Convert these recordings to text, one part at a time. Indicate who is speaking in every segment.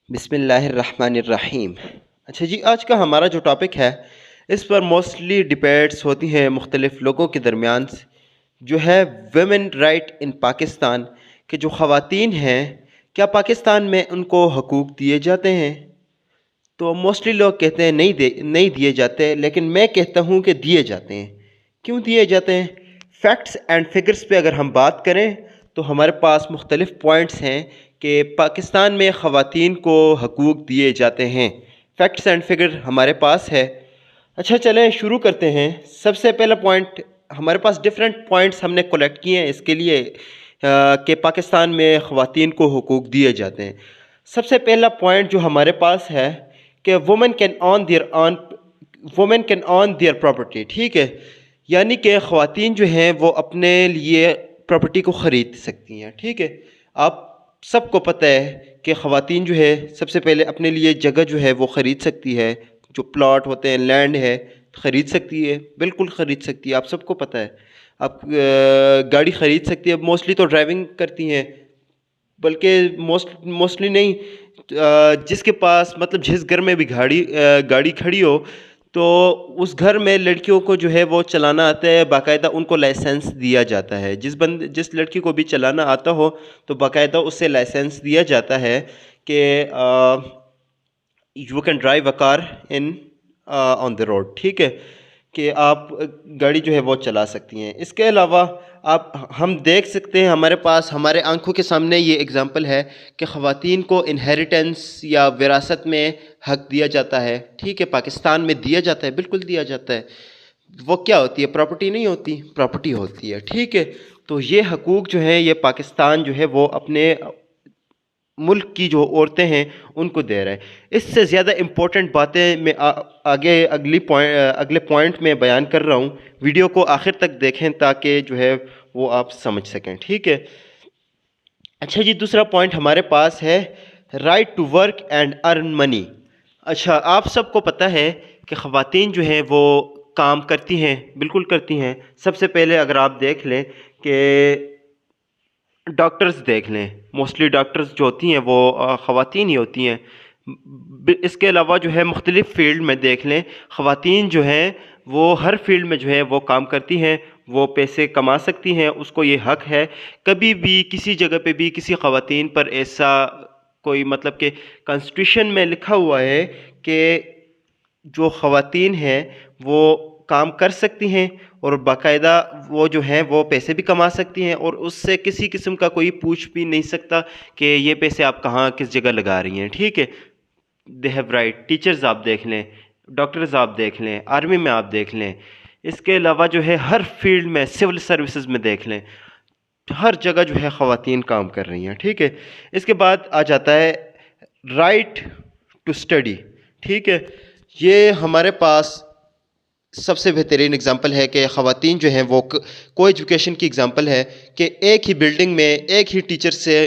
Speaker 1: بسم اللہ الرحمن الرحیم۔ اچھا جی، آج کا ہمارا جو ٹاپک ہے اس پر موسٹلی ڈبیٹس ہوتی ہیں مختلف لوگوں کے درمیان، جو ہے ویمن رائٹ ان پاکستان، کہ جو خواتین ہیں کیا پاکستان میں ان کو حقوق دیے جاتے ہیں؟ تو موسٹلی لوگ کہتے ہیں نہیں دیے جاتے، لیکن میں کہتا ہوں کہ دیے جاتے ہیں۔ کیوں دیے جاتے ہیں؟ فیکٹس اینڈ فگرز پہ اگر ہم بات کریں تو ہمارے پاس مختلف پوائنٹس ہیں کہ پاکستان میں خواتین کو حقوق دیے جاتے ہیں۔ فیکٹس اینڈ فگر ہمارے پاس ہے۔ اچھا چلیں شروع کرتے ہیں۔ سب سے پہلا پوائنٹ، ہمارے پاس ڈیفرنٹ پوائنٹس ہم نے کلیکٹ کیے ہیں اس کے لیے کہ پاکستان میں خواتین کو حقوق دیے جاتے ہیں۔ سب سے پہلا پوائنٹ جو ہمارے پاس ہے کہ women can own their property, ٹھیک ہے، یعنی کہ خواتین جو ہیں وہ اپنے لیے پراپرٹی کو خرید سکتی ہیں، ٹھیک ہے۔ آپ سب کو پتہ ہے کہ خواتین جو ہے سب سے پہلے اپنے لیے جگہ جو ہے وہ خرید سکتی ہے، جو پلاٹ ہوتے ہیں، لینڈ ہے، خرید سکتی ہے، بالکل خرید سکتی ہے، آپ سب کو پتہ ہے۔ آپ گاڑی خرید سکتی ہے، موسٹلی تو ڈرائیونگ کرتی ہیں، بلکہ موسٹلی نہیں، جس کے پاس مطلب جس گھر میں بھی گاڑی کھڑی ہو تو اس گھر میں لڑکیوں کو جو ہے وہ چلانا آتا ہے، باقاعدہ ان کو لائسنس دیا جاتا ہے۔ جس لڑکی کو بھی چلانا آتا ہو تو باقاعدہ اس سے لائسنس دیا جاتا ہے کہ you can drive a car on the road, ٹھیک ہے، کہ آپ گاڑی جو ہے وہ چلا سکتی ہیں۔ اس کے علاوہ ہم دیکھ سکتے ہیں، ہمارے پاس ہمارے آنکھوں کے سامنے یہ اگزامپل ہے کہ خواتین کو انہیریٹنس یا وراثت میں حق دیا جاتا ہے، ٹھیک ہے، پاکستان میں دیا جاتا ہے، بالکل دیا جاتا ہے۔ وہ کیا ہوتی ہے؟ پراپرٹی نہیں ہوتی، پراپرٹی ہوتی ہے، ٹھیک ہے۔ تو یہ حقوق جو ہیں یہ پاکستان جو ہے وہ اپنے ملک کی جو عورتیں ہیں ان کو دے رہا ہے۔ اس سے زیادہ امپورٹنٹ باتیں میں اگلے پوائنٹ میں بیان کر رہا ہوں، ویڈیو کو آخر تک دیکھیں تاکہ جو ہے وہ آپ سمجھ سکیں، ٹھیک ہے۔ اچھا جی، دوسرا پوائنٹ ہمارے پاس ہے right to work and earn money. اچھا، آپ سب کو پتہ ہے کہ خواتین جو ہیں وہ کام کرتی ہیں، بالکل کرتی ہیں۔ سب سے پہلے اگر آپ دیکھ لیں کہ ڈاکٹرز دیکھ لیں، موسٹلی ڈاکٹرز جو ہوتی ہیں وہ خواتین ہی ہوتی ہیں۔ اس کے علاوہ جو ہے مختلف فیلڈ میں دیکھ لیں، خواتین جو ہیں وہ ہر فیلڈ میں جو ہے وہ کام کرتی ہیں، وہ پیسے کما سکتی ہیں، اس کو یہ حق ہے۔ کبھی بھی کسی جگہ پہ بھی کسی خواتین پر ایسا کوئی مطلب کہ کانسٹیٹیوشن میں لکھا ہوا ہے کہ جو خواتین ہیں وہ کام کر سکتی ہیں اور باقاعدہ وہ جو ہیں وہ پیسے بھی کما سکتی ہیں، اور اس سے کسی قسم کا کوئی پوچھ بھی نہیں سکتا کہ یہ پیسے آپ کہاں کس جگہ لگا رہی ہیں، ٹھیک ہے۔ They have right. ٹیچرز آپ دیکھ لیں، ڈاکٹرز آپ دیکھ لیں، آرمی میں آپ دیکھ لیں، اس کے علاوہ جو ہے ہر فیلڈ میں، سول سروسز میں دیکھ لیں، ہر جگہ جو ہے خواتین کام کر رہی ہیں، ٹھیک ہے۔ اس کے بعد آ جاتا ہے رائٹ ٹو اسٹڈی، ٹھیک ہے۔ یہ ہمارے پاس سب سے بہترین اگزامپل ہے کہ خواتین جو ہیں وہ کو ایجوکیشن کی اگزامپل ہے کہ ایک ہی بلڈنگ میں ایک ہی ٹیچر سے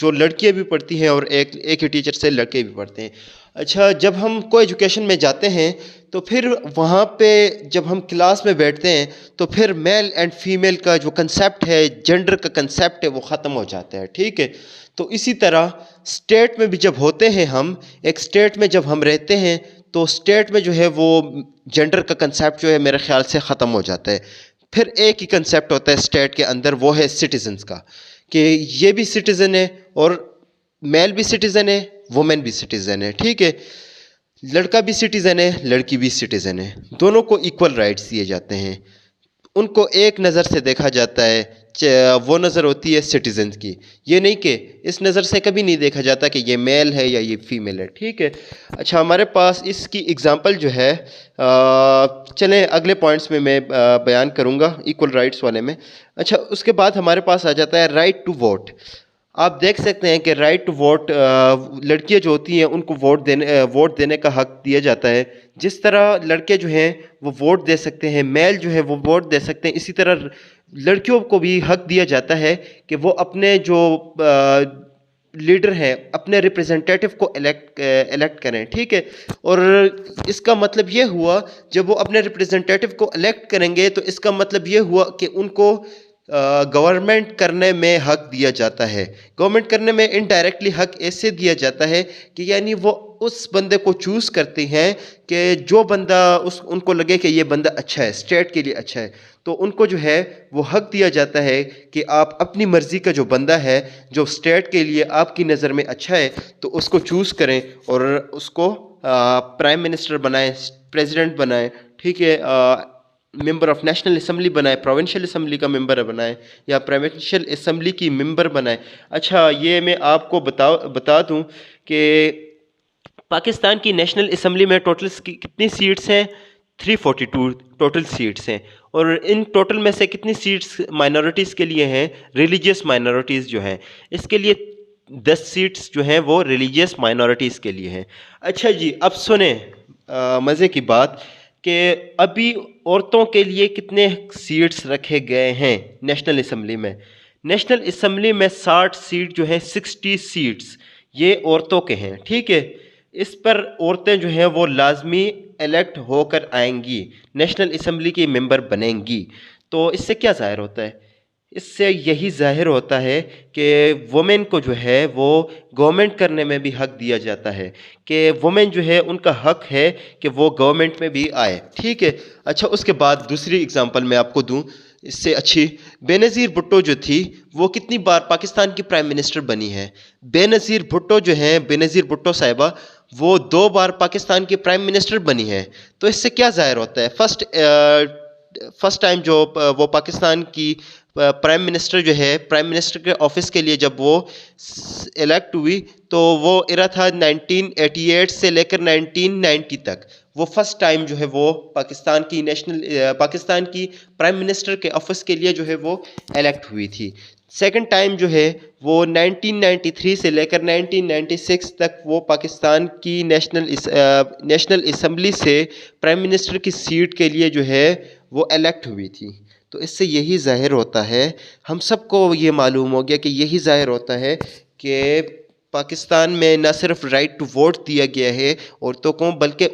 Speaker 1: جو لڑکیاں بھی پڑھتی ہیں اور ایک ہی ٹیچر سے لڑکے بھی پڑھتے ہیں۔ اچھا، جب ہم کو ایجوکیشن میں جاتے ہیں تو پھر وہاں پہ جب ہم کلاس میں بیٹھتے ہیں تو پھر میل اینڈ فیمیل کا جو کنسیپٹ ہے، جنڈر کا کنسیپٹ ہے، وہ ختم ہو جاتا ہے، ٹھیک ہے۔ تو اسی طرح اسٹیٹ میں بھی جب ہوتے ہیں، ہم ایک اسٹیٹ میں جب ہم رہتے ہیں تو اسٹیٹ میں جو ہے وہ جنڈر کا کنسیپٹ جو ہے میرے خیال سے ختم ہو جاتا ہے۔ پھر ایک ہی کنسیپٹ ہوتا ہے اسٹیٹ کے اندر، وہ ہے سٹیزنز کا، کہ یہ بھی سٹیزن ہے اور میل بھی سٹیزن ہے، وومن بھی سٹیزن ہے، ٹھیک ہے۔ لڑکا بھی سٹیزن ہے، لڑکی بھی سٹیزن ہے، دونوں کو ایکول رائٹس دیے جاتے ہیں، ان کو ایک نظر سے دیکھا جاتا ہے۔ وہ نظر ہوتی ہے سٹیزنز کی، یہ نہیں کہ اس نظر سے کبھی نہیں دیکھا جاتا کہ یہ میل ہے یا یہ فیمیل ہے، ٹھیک ہے۔ اچھا، ہمارے پاس اس کی اگزامپل جو ہے، چلیں اگلے پوائنٹس میں بیان کروں گا ایکول رائٹس والے میں۔ اچھا، اس کے بعد ہمارے پاس آ جاتا ہے رائٹ ٹو ووٹ۔ آپ دیکھ سکتے ہیں کہ رائٹ ٹو ووٹ، لڑکیاں جو ہوتی ہیں ان کو ووٹ دینے کا حق دیا جاتا ہے۔ جس طرح لڑکے جو ہیں وہ ووٹ دے سکتے ہیں، میل جو ہے وہ ووٹ دے سکتے ہیں، اسی طرح لڑکیوں کو بھی حق دیا جاتا ہے کہ وہ اپنے جو لیڈر ہیں، اپنے ریپرزنٹیٹیو کو الیکٹ کریں، ٹھیک ہے۔ اور اس کا مطلب یہ ہوا، جب وہ اپنے ریپرزنٹیٹیو کو الیکٹ کریں گے تو اس کا مطلب یہ ہوا کہ ان کو گورنمنٹ کرنے میں حق دیا جاتا ہے. گورنمنٹ کرنے میں انڈائریکٹلی حق ایسے دیا جاتا ہے کہ یعنی وہ اس بندے کو چوز کرتے ہیں کہ جو بندہ ان کو لگے کہ یہ بندہ اچھا ہے، اسٹیٹ کے لیے اچھا ہے، تو ان کو جو ہے وہ حق دیا جاتا ہے کہ آپ اپنی مرضی کا جو بندہ ہے جو اسٹیٹ کے لیے آپ کی نظر میں اچھا ہے تو اس کو چوز کریں اور اس کو پرائم منسٹر بنائیں، پریزیڈنٹ بنائیں، ٹھیک ہے، ممبر آف نیشنل اسمبلی بنائے، پروونشل اسمبلی کا ممبر بنائے یا پروونشل اسمبلی کی ممبر بنائے. اچھا یہ میں آپ کو بتا دوں کہ پاکستان کی نیشنل اسمبلی میں ٹوٹل کتنی سیٹس ہیں؟ 342 ٹوٹل سیٹس ہیں، اور ان ٹوٹل میں سے کتنی سیٹس مائنورٹیز کے لیے ہیں؟ ریلیجیس مائنورٹیز جو ہیں اس کے لیے 10 سیٹس جو ہیں وہ ریلیجیس مائنورٹیز کے لیے ہیں. اچھا جی اب سنیں مزے کی بات کہ ابھی عورتوں کے لیے کتنے سیٹس رکھے گئے ہیں نیشنل اسمبلی میں. نیشنل اسمبلی میں 60 سیٹ جو ہیں 60 سیٹس یہ عورتوں کے ہیں، ٹھیک ہے. اس پر عورتیں جو ہیں وہ لازمی الیکٹ ہو کر آئیں گی، نیشنل اسمبلی کی ممبر بنیں گی. تو اس سے کیا ظاہر ہوتا ہے؟ اس سے یہی ظاہر ہوتا ہے کہ وومن کو جو ہے وہ گورنمنٹ کرنے میں بھی حق دیا جاتا ہے، کہ وومن جو ہے ان کا حق ہے کہ وہ گورنمنٹ میں بھی آئے، ٹھیک ہے. اچھا اس کے بعد دوسری اگزامپل میں آپ کو دوں اس سے اچھی. بے نظیر بھٹو جو تھی وہ کتنی بار پاکستان کی پرائم منسٹر بنی ہے؟ بے نظیر بھٹو جو ہیں، بے نظیر بھٹو صاحبہ، وہ 2 بار پاکستان کی پرائم منسٹر بنی ہے. تو اس سے کیا ظاہر ہوتا ہے؟ فرسٹ ٹائم جو وہ پاکستان کی پرائم منسٹر جو ہے، پرائم منسٹر کے آفس کے لیے جب وہ الیکٹ ہوئی تو وہ ایرا تھا 1988 سے لے کر 1990 تک. وہ فرسٹ ٹائم جو ہے وہ پاکستان کی پرائم منسٹر کے آفس کے لیے جو ہے وہ الیکٹ ہوئی تھی. سیکنڈ ٹائم جو ہے وہ 1993 سے لے کر 1996 تک وہ پاکستان کی نیشنل اسمبلی سے پرائم منسٹر کی سیٹ کے لیے جو ہے وہ الیکٹ ہوئی تھی. تو اس سے یہی ظاہر ہوتا ہے، ہم سب کو یہ معلوم ہو گیا کہ یہی ظاہر ہوتا ہے کہ پاکستان میں نہ صرف رائٹ ٹو ووٹ دیا گیا ہے عورتوں کو، بلکہ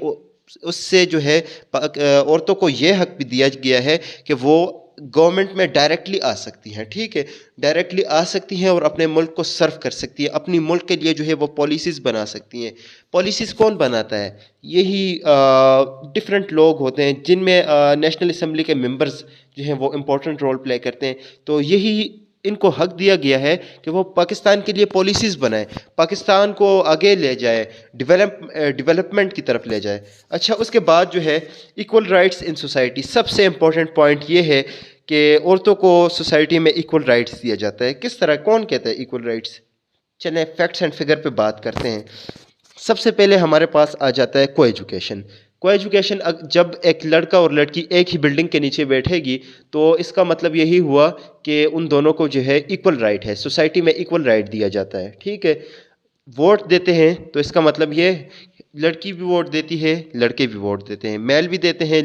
Speaker 1: اس سے جو ہے عورتوں کو یہ حق بھی دیا گیا ہے کہ وہ گورنمنٹ میں ڈائریکٹلی آ سکتی ہیں، ٹھیک ہے، ڈائریکٹلی آ سکتی ہیں اور اپنے ملک کو سرو کر سکتی ہیں، اپنی ملک کے لیے جو ہے وہ پالیسیز بنا سکتی ہیں. پالیسیز کون بناتا ہے؟ یہی ڈفرینٹ لوگ ہوتے ہیں جن میں نیشنل اسمبلی کے ممبرز جو ہیں وہ امپورٹنٹ رول پلے کرتے ہیں. تو یہی ان کو حق دیا گیا ہے کہ وہ پاکستان کے لیے پالیسیز بنائیں، پاکستان کو آگے لے جائے، ڈیولپمنٹ کی طرف لے جائے. اچھا اس کے بعد جو ہے ایکول رائٹس ان سوسائٹی. سب سے امپورٹنٹ پوائنٹ یہ ہے کہ عورتوں کو سوسائٹی میں ایکول رائٹس دیا جاتا ہے. کس طرح؟ کون کہتا ہے ایکول رائٹس؟ چلیں فیکٹس اینڈ فگر پہ بات کرتے ہیں. سب سے پہلے ہمارے پاس آ جاتا ہے کو ایجوکیشن. کو ایجوکیشن جب ایک لڑکا اور لڑکی ایک ہی بلڈنگ کے نیچے بیٹھے گی تو اس کا مطلب یہی ہوا کہ ان دونوں کو جو ہے ایکول رائٹ ہے، سوسائٹی میں ایکول رائٹ دیا جاتا ہے، ٹھیک ہے. ووٹ دیتے ہیں تو اس کا مطلب یہ لڑکی بھی ووٹ دیتی ہے، لڑکے بھی ووٹ دیتے ہیں، میل بھی دیتے ہیں،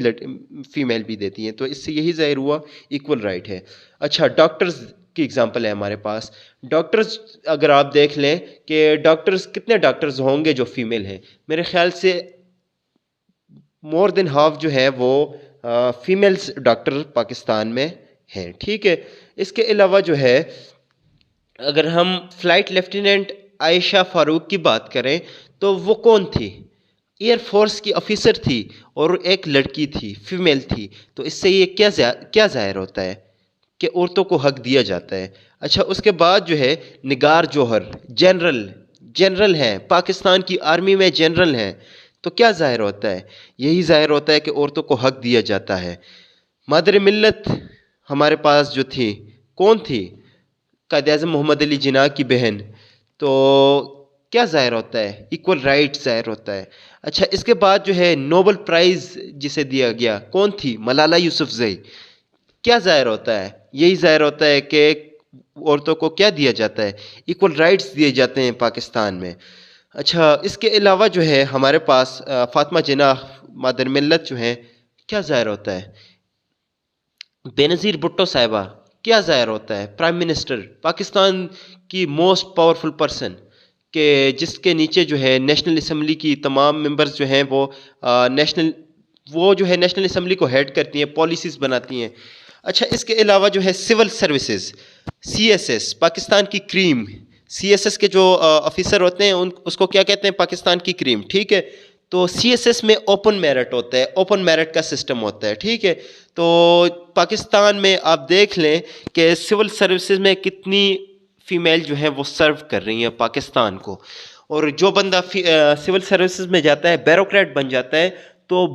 Speaker 1: فیمیل بھی دیتی ہیں. تو اس سے یہی ظاہر ہوا ایکول رائٹ ہے. اچھا ڈاکٹرز کی اگزامپل ہے ہمارے پاس. ڈاکٹرز اگر آپ دیکھ لیں کہ ڈاکٹرز کتنے ڈاکٹرز ہوں گے جو فیمیل ہیں؟ میرے خیال سے مور دین ہاف جو ہے وہ فیمیلز ڈاکٹر پاکستان میں ہیں، ٹھیک ہے. اس کے علاوہ جو ہے اگر ہم فلائٹ لیفٹیننٹ عائشہ فاروق کی بات کریں تو وہ کون تھی؟ ایئر فورس کی آفیسر تھی اور ایک لڑکی تھی، فیمیل تھی. تو اس سے یہ کیا ظاہر ہوتا ہے کہ عورتوں کو حق دیا جاتا ہے. اچھا اس کے بعد جو ہے نگار جوہر جنرل ہیں، پاکستان کی آرمی میں جنرل ہیں. تو کیا ظاہر ہوتا ہے؟ یہی ظاہر ہوتا ہے کہ عورتوں کو حق دیا جاتا ہے. مادر ملت ہمارے پاس جو تھی کون تھی؟ قائد اعظم محمد علی جناح کی بہن. تو کیا ظاہر ہوتا ہے؟ ایکول رائٹ ظاہر ہوتا ہے. اچھا اس کے بعد جو ہے نوبل پرائز جسے دیا گیا کون تھی؟ ملالہ یوسفزئی. کیا ظاہر ہوتا ہے؟ یہی ظاہر ہوتا ہے کہ عورتوں کو کیا دیا جاتا ہے؟ ایکول رائٹس دیے جاتے ہیں پاکستان میں. اچھا اس کے علاوہ جو ہے ہمارے پاس فاطمہ جناح مادر ملت جو ہیں، کیا ظاہر ہوتا ہے؟ بے نظیر بھٹو صاحبہ کیا ظاہر ہوتا ہے؟ پرائم منسٹر پاکستان کی موسٹ پاورفل پرسن، کہ جس کے نیچے جو ہے نیشنل اسمبلی کی تمام ممبرز جو ہیں وہ جو ہے نیشنل اسمبلی کو ہیڈ کرتی ہیں، پالیسیز بناتی ہیں. اچھا اس کے علاوہ جو ہے سول سروسز CSS پاکستان کی کریم، CSS کے جو آفیسر ہوتے ہیں اس کو کیا کہتے ہیں؟ پاکستان کی کریم، ٹھیک ہے. تو CSS میں اوپن میرٹ ہوتا ہے، اوپن میرٹ کا سسٹم ہوتا ہے، ٹھیک ہے. تو پاکستان میں آپ دیکھ لیں کہ سول سروسز میں کتنی فیمیل جو ہے وہ سرو کر رہی ہیں پاکستان کو. اور جو بندہ سول سروسز میں جاتا ہے بیوروکریٹ بن جاتا ہے، تو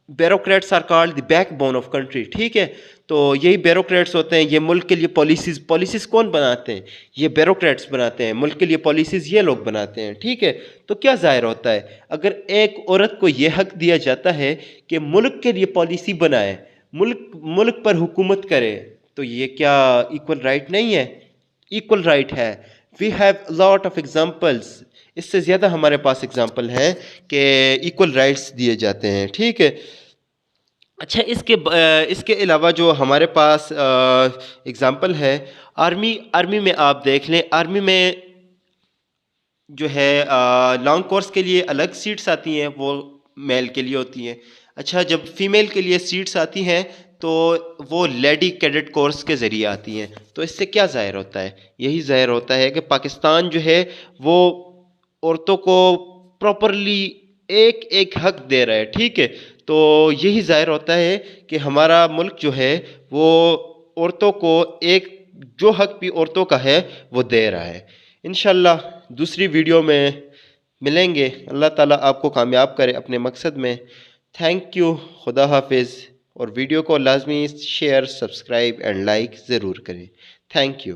Speaker 1: bureaucrats are called the backbone of country, ٹھیک ہے. تو یہی بیوروکریٹس ہوتے ہیں، یہ ملک کے لیے پالیسیز کون بناتے ہیں؟ یہ بیوروکریٹس بناتے ہیں. ملک کے لیے پالیسیز یہ لوگ بناتے ہیں، ٹھیک ہے. تو کیا ظاہر ہوتا ہے اگر ایک عورت کو یہ حق دیا جاتا ہے کہ ملک کے لیے پالیسی بنائے، ملک پر حکومت کرے، تو یہ کیا ایکول رائٹ نہیں ہے؟ ایکول رائٹ ہے. We have lot of examples, اس سے زیادہ ہمارے پاس ایگزامپل ہیں کہ ایکول رائٹس دیے جاتے ہیں، ٹھیک ہے. اچھا اس کے علاوہ جو ہمارے پاس ایگزامپل ہے، آرمی میں آپ دیکھ لیں، آرمی میں جو ہے لانگ کورس کے لیے الگ سیٹس آتی ہیں، وہ میل کے لیے ہوتی ہیں. اچھا جب فیمیل کے لیے سیٹس آتی ہیں تو وہ لیڈی کیڈٹ کورس کے ذریعے آتی ہیں. تو اس سے کیا ظاہر ہوتا ہے؟ یہی ظاہر ہوتا ہے کہ پاکستان جو ہے وہ عورتوں کو پراپرلی ایک ایک حق دے رہا ہے، ٹھیک ہے. تو یہی ظاہر ہوتا ہے کہ ہمارا ملک جو ہے وہ عورتوں کو ایک جو حق بھی عورتوں کا ہے وہ دے رہا ہے. انشاءاللہ دوسری ویڈیو میں ملیں گے. اللہ تعالیٰ آپ کو کامیاب کرے اپنے مقصد میں. تھینک یو، خدا حافظ. اور ویڈیو کو لازمی شیئر، سبسکرائب اینڈ لائک ضرور کریں. Thank you.